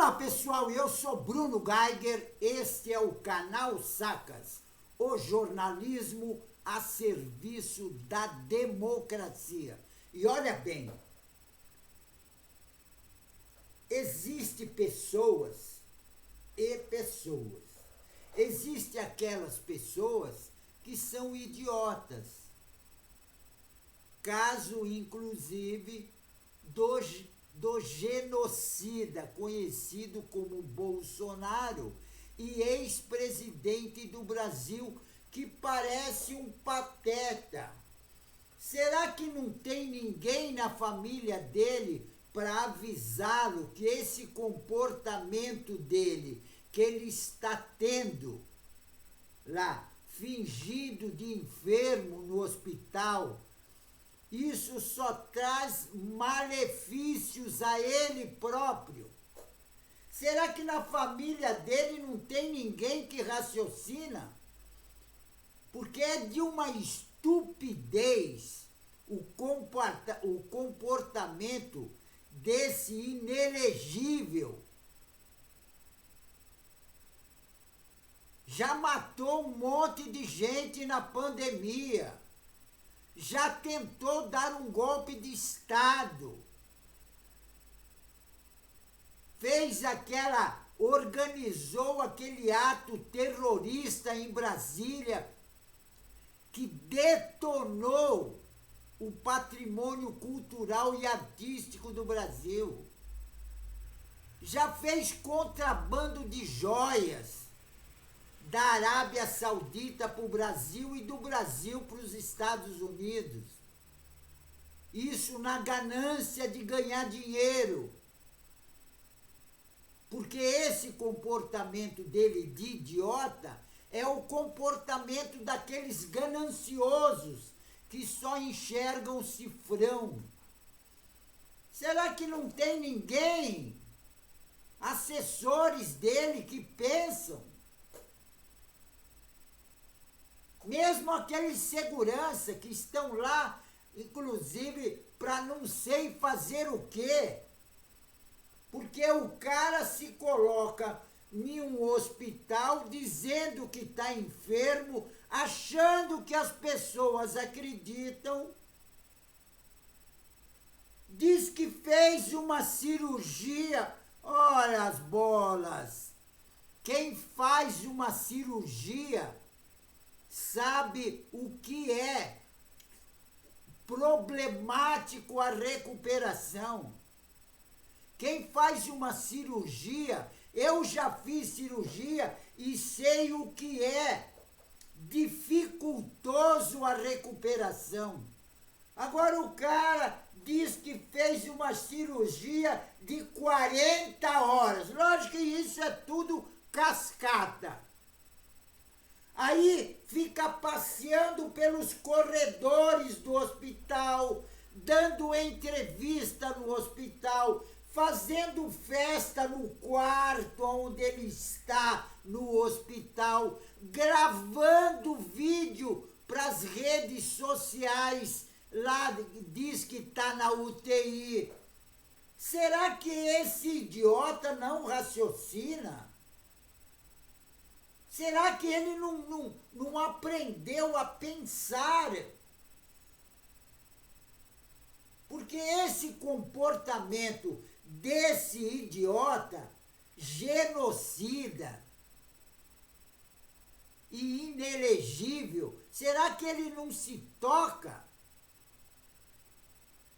Olá pessoal, eu sou Bruno Geiger, este é o canal Sacas, o jornalismo a serviço da democracia. E olha bem, existem pessoas e pessoas. Existem aquelas pessoas que são idiotas, caso inclusive do genocida conhecido como Bolsonaro e ex-presidente do Brasil, que parece um pateta. Será que não tem ninguém na família dele para avisá-lo que esse comportamento dele, que ele está tendo lá, fingido de enfermo no hospital, isso só traz malefícios a ele próprio? Será que na família dele não tem ninguém que raciocina? Porque é de uma estupidez o comportamento desse inelegível. Já matou um monte de gente na pandemia. Já tentou dar um golpe de Estado. Organizou aquele ato terrorista em Brasília que detonou o patrimônio cultural e artístico do Brasil. Já fez contrabando de joias da Arábia Saudita para o Brasil e do Brasil para os Estados Unidos. Isso na ganância de ganhar dinheiro. Porque esse comportamento dele de idiota é o comportamento daqueles gananciosos que só enxergam o cifrão. Será que não tem ninguém, assessores dele, que pensam? Mesmo aqueles segurança que estão lá, inclusive, para não sei fazer o quê. Porque o cara se coloca em um hospital dizendo que está enfermo, achando que as pessoas acreditam. Diz que fez uma cirurgia. Olha as bolas. Quem faz uma cirurgia sabe o que é problemático a recuperação. Quem faz uma cirurgia, eu já fiz cirurgia e sei o que é dificultoso a recuperação. Agora o cara diz que fez uma cirurgia de 40 horas. Lógico que isso é tudo cascata. Aí fica passeando pelos corredores do hospital, dando entrevista no hospital, fazendo festa no quarto onde ele está no hospital, gravando vídeo para as redes sociais, lá diz que está na UTI. Será que esse idiota não raciocina? Será que ele não aprendeu a pensar? Porque esse comportamento desse idiota, genocida e inelegível, será que ele não se toca?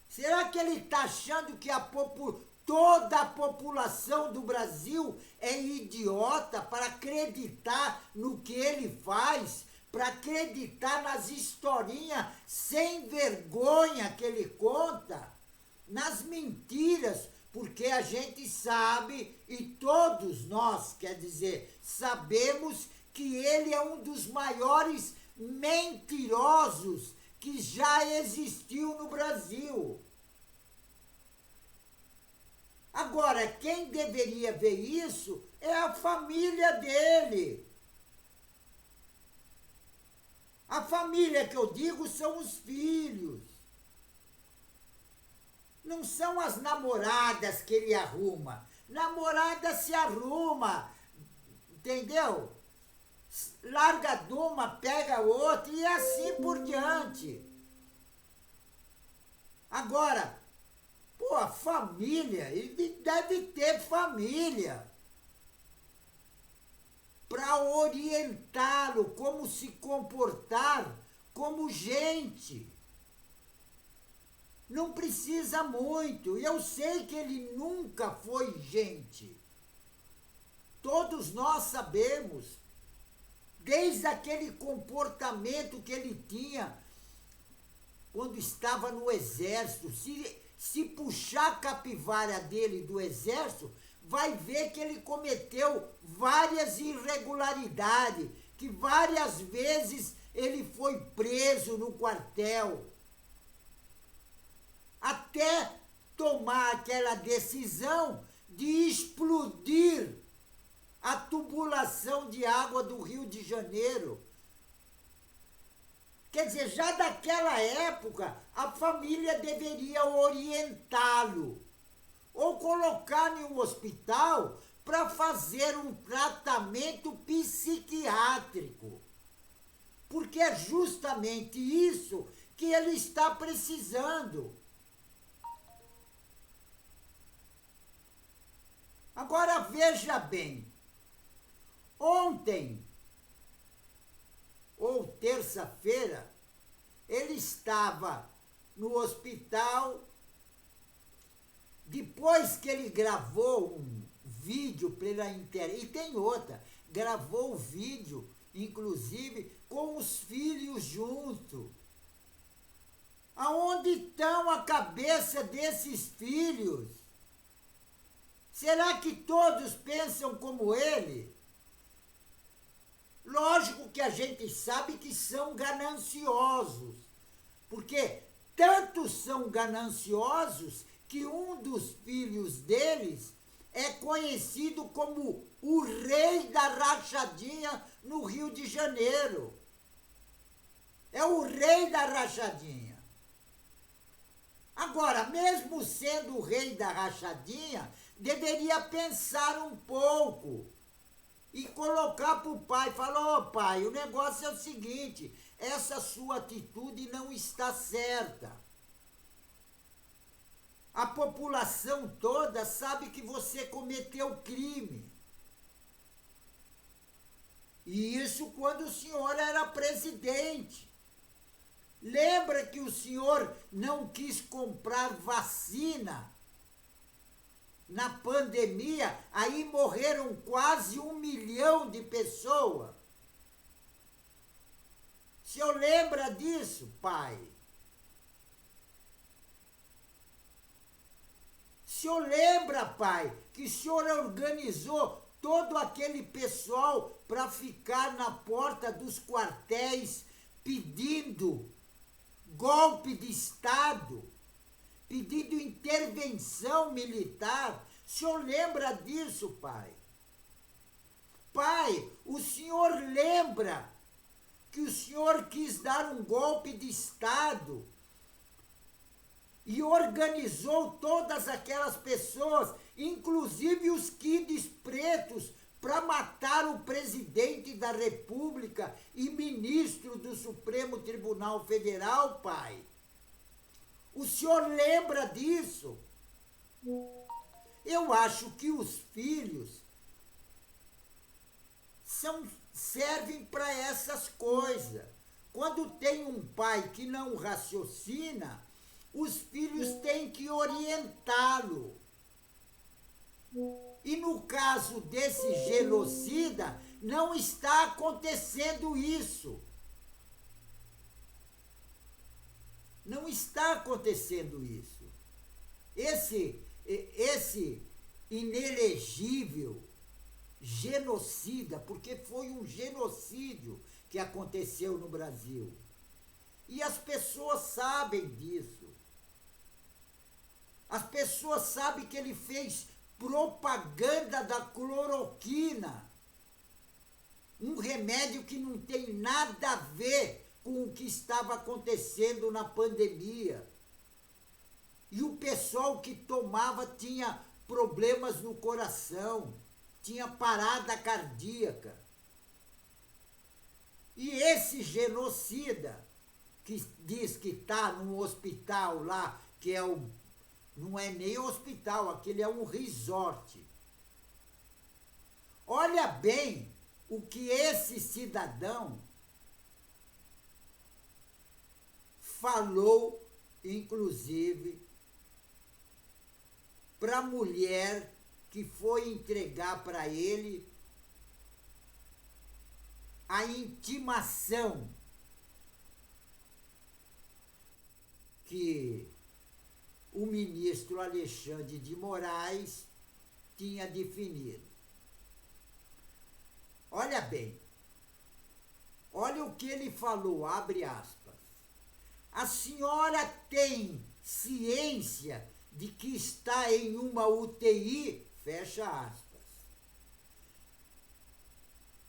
Será que ele está achando que toda a população do Brasil é idiota para acreditar no que ele faz, para acreditar nas historinhas sem vergonha que ele conta, nas mentiras, porque a gente sabe, e todos nós, quer dizer, sabemos que ele é um dos maiores mentirosos que já existiu no Brasil. Agora, quem deveria ver isso é a família dele. A família que eu digo são os filhos. Não são as namoradas que ele arruma. Namorada se arruma, entendeu? Larga de uma, pega outra e assim por diante. Agora, pô, a família, ele deve ter família para orientá-lo como se comportar como gente. Não precisa muito. Eu sei que ele nunca foi gente. Todos nós sabemos, desde aquele comportamento que ele tinha quando estava no exército. Se puxar a capivara dele do exército, vai ver que ele cometeu várias irregularidades, que várias vezes ele foi preso no quartel, até tomar aquela decisão de explodir a tubulação de água do Rio de Janeiro. Quer dizer, já daquela época, a família deveria orientá-lo ou colocar em um hospital para fazer um tratamento psiquiátrico. Porque é justamente isso que ele está precisando. Agora veja bem, ontem, ou terça-feira, ele estava no hospital, depois que ele gravou um vídeo pela internet, e tem outra, gravou o vídeo, inclusive, com os filhos junto. Aonde estão a cabeça desses filhos? Será que todos pensam como ele? Lógico que a gente sabe que são gananciosos, porque tantos são gananciosos que um dos filhos deles é conhecido como o rei da rachadinha no Rio de Janeiro. É o rei da rachadinha. Agora, mesmo sendo o rei da rachadinha, deveria pensar um pouco e colocar para o pai, falar, ó pai, o negócio é o seguinte, essa sua atitude não está certa. A população toda sabe que você cometeu crime. E isso quando o senhor era presidente. Lembra que o senhor não quis comprar vacina na pandemia, aí morreram quase 1 milhão de pessoas. O senhor lembra disso, pai? O senhor lembra, pai, que o senhor organizou todo aquele pessoal para ficar na porta dos quartéis pedindo golpe de Estado, pedindo intervenção militar? O senhor lembra disso, pai? Pai, o senhor lembra que o senhor quis dar um golpe de Estado e organizou todas aquelas pessoas, inclusive os kids pretos, para matar o presidente da República e ministro do Supremo Tribunal Federal, pai? O senhor lembra disso? Eu acho que os filhos servem para essas coisas. Quando tem um pai que não raciocina, os filhos têm que orientá-lo. E no caso desse genocida, não está acontecendo isso. Não está acontecendo isso. Esse inelegível genocida, porque foi um genocídio que aconteceu no Brasil. E as pessoas sabem disso. As pessoas sabem que ele fez propaganda da cloroquina, um remédio que não tem nada a ver com o que estava acontecendo na pandemia. E o pessoal que tomava tinha problemas no coração, tinha parada cardíaca. E esse genocida, que diz que está num hospital lá, que é não é nem hospital, aquele é um resort. Olha bem o que esse cidadão falou, inclusive, para a mulher que foi entregar para ele a intimação que o ministro Alexandre de Moraes tinha definido. Olha bem, olha o que ele falou, abre aspas. A senhora tem ciência de que está em uma UTI? Fecha aspas.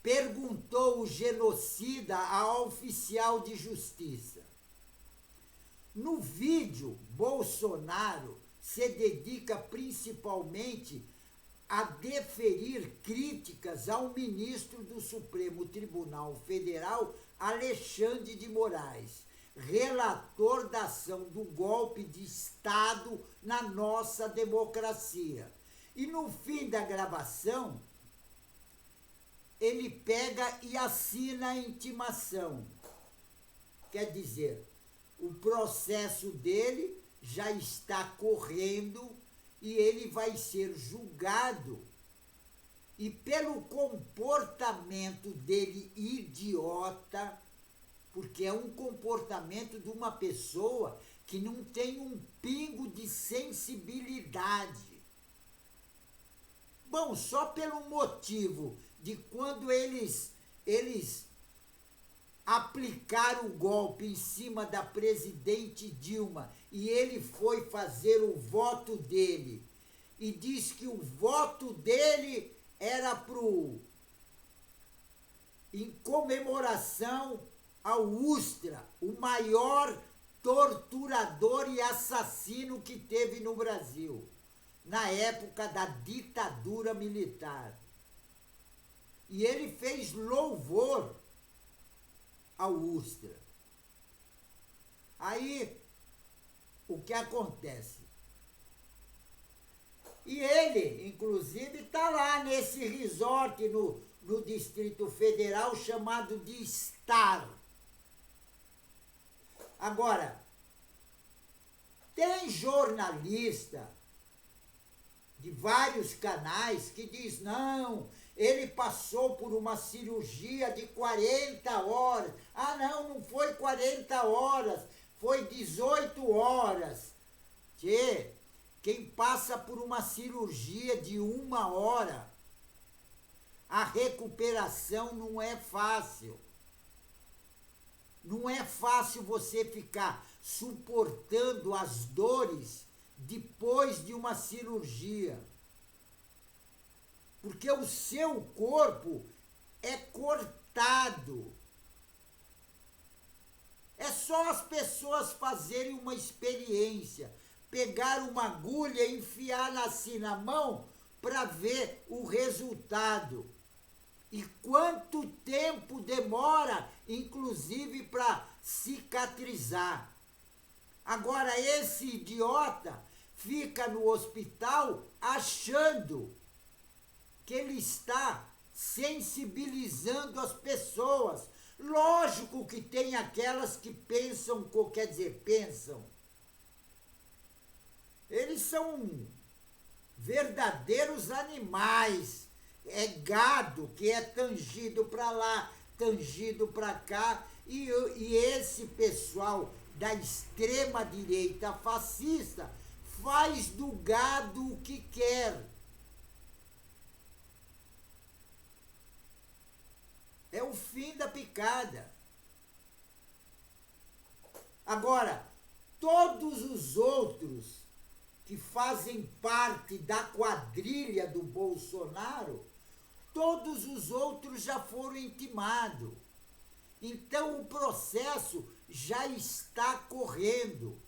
Perguntou o genocida ao oficial de justiça. No vídeo, Bolsonaro se dedica principalmente a deferir críticas ao ministro do Supremo Tribunal Federal, Alexandre de Moraes, relator da ação do golpe de Estado na nossa democracia. E no fim da gravação, ele pega e assina a intimação. Quer dizer, o processo dele já está correndo e ele vai ser julgado. E pelo comportamento dele idiota, porque é um comportamento de uma pessoa que não tem um pingo de sensibilidade. Bom, só pelo motivo de quando eles aplicaram o golpe em cima da presidente Dilma e ele foi fazer o voto dele e diz que o voto dele era em comemoração ao Ustra, o maior torturador e assassino que teve no Brasil, na época da ditadura militar. E ele fez louvor ao Ustra. Aí, o que acontece? E ele, inclusive, está lá nesse resort no Distrito Federal chamado de Star. Agora, tem jornalista de vários canais que diz, não, ele passou por uma cirurgia de 40 horas. Ah, não foi 40 horas, foi 18 horas. Tchê, quem passa por uma cirurgia de 1 hora, a recuperação não é fácil. Não é fácil você ficar suportando as dores depois de uma cirurgia. Porque o seu corpo é cortado. É só as pessoas fazerem uma experiência, pegar uma agulha e enfiar assim na mão para ver o resultado. E quanto tempo demora, inclusive, para cicatrizar. Agora, esse idiota fica no hospital achando que ele está sensibilizando as pessoas. Lógico que tem aquelas que pensam, pensam. Eles são verdadeiros animais. É gado que é tangido para lá, tangido para cá. E esse pessoal da extrema-direita fascista faz do gado o que quer. É o fim da picada. Agora, todos os outros que fazem parte da quadrilha do Bolsonaro, todos os outros já foram intimados. Então o processo já está correndo.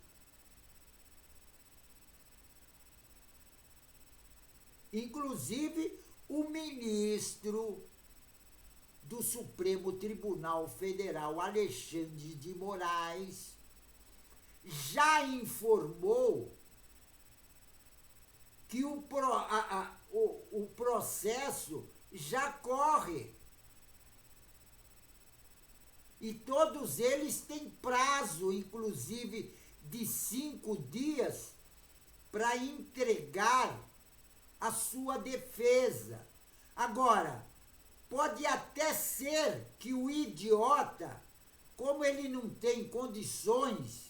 Inclusive, o ministro do Supremo Tribunal Federal, Alexandre de Moraes, já informou que o processo já corre. E todos eles têm prazo, inclusive, de 5 dias para entregar a sua defesa. Agora, pode até ser que o idiota, como ele não tem condições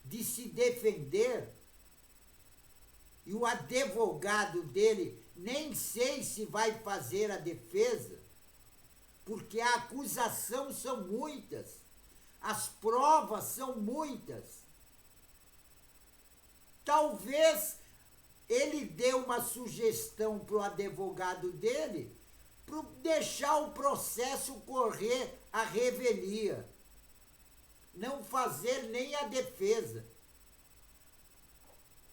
de se defender, e o advogado dele nem sei se vai fazer a defesa, porque a acusação são muitas, as provas são muitas. Talvez ele dê uma sugestão para o advogado dele para deixar o processo correr à revelia, não fazer nem a defesa.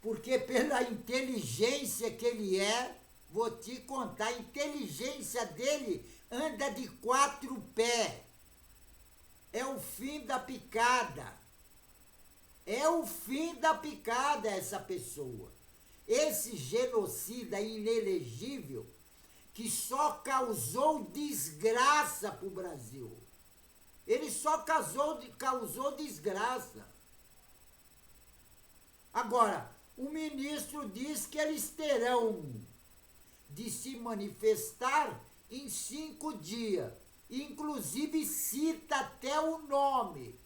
Porque pela inteligência que ele é, vou te contar, a inteligência dele anda de 4 pés. É o fim da picada. É o fim da picada essa pessoa. Esse genocida inelegível que só causou desgraça para o Brasil. Ele só causou desgraça. Agora, o ministro diz que eles terão de se manifestar em 5 dias. Inclusive cita até o nome.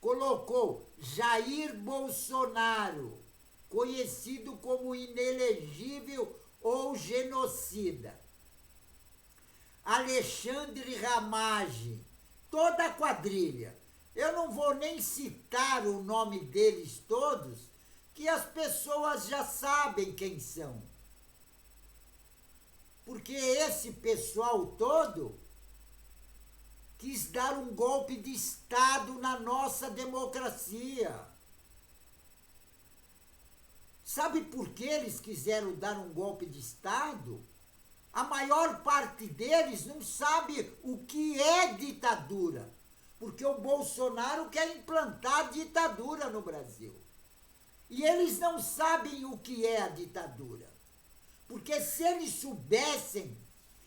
Colocou Jair Bolsonaro, conhecido como inelegível ou genocida. Alexandre Ramagem, toda a quadrilha. Eu não vou nem citar o nome deles todos, que as pessoas já sabem quem são. Porque esse pessoal todo quis dar um golpe de Estado na nossa democracia. Sabe por que eles quiseram dar um golpe de Estado? A maior parte deles não sabe o que é ditadura, porque o Bolsonaro quer implantar ditadura no Brasil. E eles não sabem o que é a ditadura. Porque se eles soubessem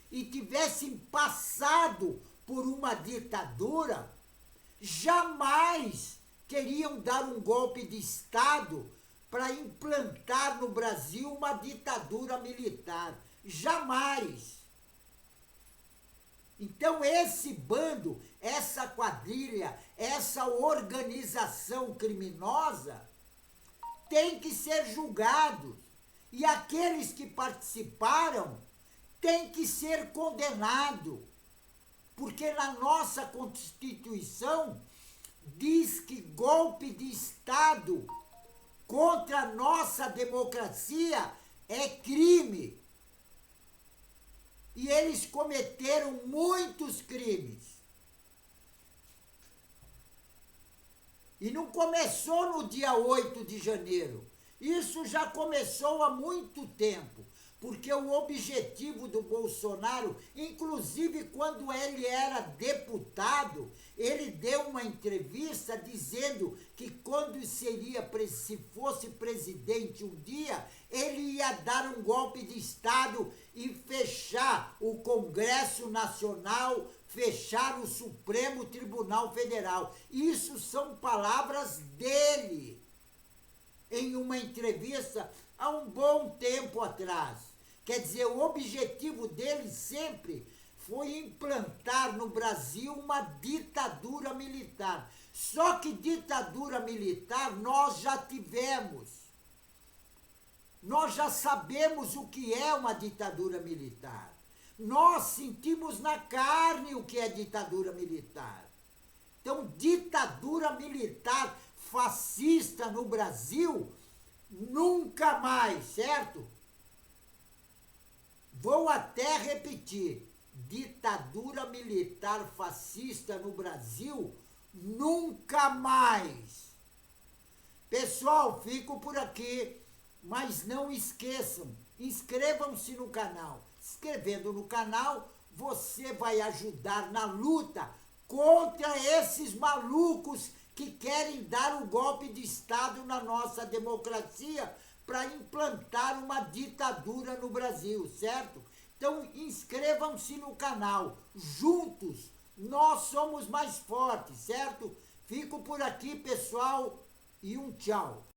e tivessem passado por uma ditadura, jamais queriam dar um golpe de Estado para implantar no Brasil uma ditadura militar. Jamais. Então esse bando, essa quadrilha, essa organização criminosa tem que ser julgados. E aqueles que participaram têm que ser condenados. Porque na nossa Constituição diz que golpe de Estado contra a nossa democracia é crime. E eles cometeram muitos crimes. E não começou no dia 8 de janeiro. Isso já começou há muito tempo. Porque o objetivo do Bolsonaro, inclusive quando ele era deputado, ele deu uma entrevista dizendo que quando se fosse presidente um dia, ele ia dar um golpe de Estado e fechar o Congresso Nacional, fechar o Supremo Tribunal Federal. Isso são palavras dele, em uma entrevista há um bom tempo atrás. Quer dizer, o objetivo dele sempre foi implantar no Brasil uma ditadura militar. Só que ditadura militar nós já tivemos. Nós já sabemos o que é uma ditadura militar. Nós sentimos na carne o que é ditadura militar. Então, ditadura militar fascista no Brasil, nunca mais, certo? Vou até repetir, ditadura militar fascista no Brasil, nunca mais. Pessoal, fico por aqui. Mas não esqueçam, inscrevam-se no canal. Se inscrevendo no canal, você vai ajudar na luta contra esses malucos que querem dar o golpe de Estado na nossa democracia para implantar uma ditadura no Brasil, certo? Então inscrevam-se no canal. Juntos nós somos mais fortes, certo? Fico por aqui, pessoal, e um tchau.